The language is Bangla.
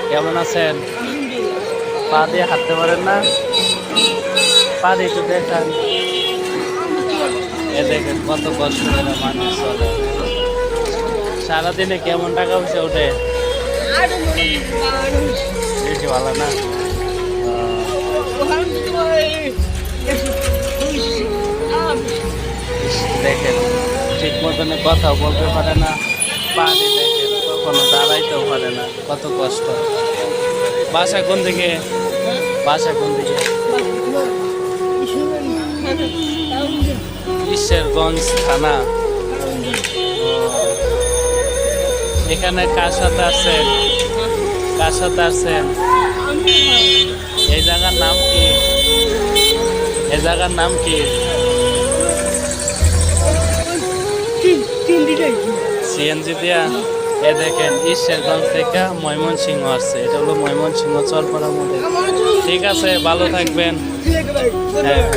কেমন আছেন? পা দিয়ে হাঁটতে পারেন না? পা দিয়ে একটু দেখান। এ দেখেন কত কষ্ট করে মানুষ চলে। সারাদিনে কেমন টাকা পয়সা ওঠে? বেশি ভালো না? দেখেন ঠিক মতনে কথাও বলতে পারে না, পা দিয়ে দেখেন কখনো দাঁড়াইতেও পারে না, কত কষ্ট। বাসা কোন দিকে? বাসা কোন দিকে? ঈশ্বরগঞ্জ থানা। এখানে কার সাথে আছেন? কার সাথে আছেন? এই জায়গার নাম কি? এই জায়গার নাম কি? সিএনজি দিয়া। এ দেখেন ঈশ্বরগঞ্জ থেকে ময়মনসিংহ আসছে, এটা হলো ময়মনসিংহ চরপাড়া মধ্যে। ঠিক আছে, ভালো থাকবেন। হ্যাঁ।